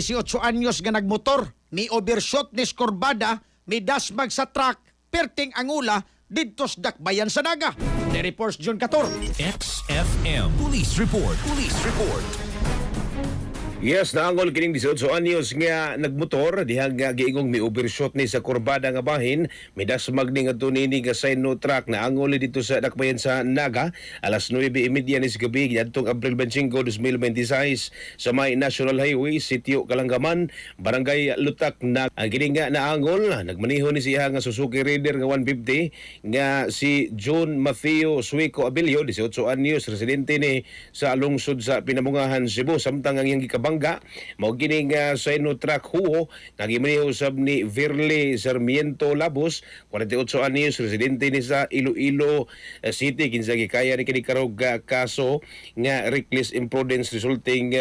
18 anyos nga nagmotor, mi overshot ni Skorbada, mi dasmag sa truck, perting angula, didto sa dakbayan sa Naga. Ni reports John Cator. XFM Police Report. Police Report. Yes, naangol kining 18 anyos nga nagmotor dihang nga giingong mi overshot ni sa kurbada nga bahin, midasmag ni ngadto nini nga sino truck na angol dito sa dakbayan sa Naga alas 9:30 ni sa gabi adtong Abril 25, 2026 sa may National Highway Sitio Kalangaman, Barangay Lutak na ang kini nga naangol nagmaneho ni siya nga Suzuki Raider nga 150 nga si John Mateo Suico Abilio, 18 anyos, residente ni sa lungsod sa Pinamungahan, Cebu. Samtang ang iyang gikabangga mao kining sino truck huo nagimaneho usab ni Virle Sarmiento Labos, 48 anyos, residente ni sa Iloilo City. Kinsa gikaya ni kini karog kaso nga reckless imprudence resulting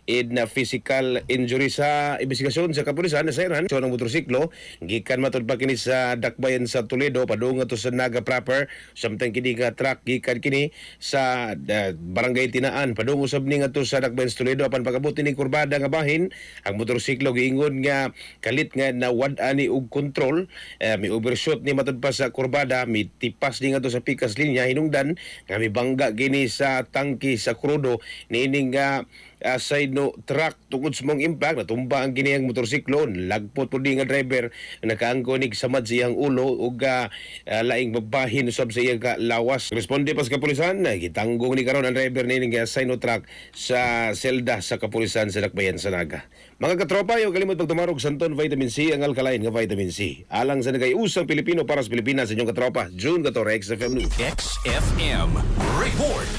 in physical injury. Sa investigasyon sa kapulisan na sayran so ng motorsiklo gikan matud pa kini sa dakbayan sa Toledo padung to sa Naga proper. Samtang kini nga truck gikan kini sa Barangay Tinaan padung usab ni ngadto sa dakbayan sa Toledo apan pagabot ni kurbada nga bahin ang motorsiklo giingon nga kalit nga nawad-an ni og kontrol, may overshot ni matud pa sa kurbada, may tipas ni ngadto sa pikas linya hinungdan nga may bangga gini sa tangki sa krudo niining nga side no truck tungod sa mong impact natumba ang giniyang motorsiklo, lagpot po di nga driver nakaangkonig samad siyang ulo ug laing babahin usab sa iyang lawas. Responde pa sa kapulisan gitanggong ni karon ang driver ni nga side no truck sa selda sa kapulisan sa dakbayan sa Naga. Mga katropa, yung kalimot pagtumarog Santon Vitamin C, ang alkaline nga vitamin C. Alang sa nagayusang Pilipino para sa Pilipinas sa inyong katropa, June Cator, XFM News. XFM Report.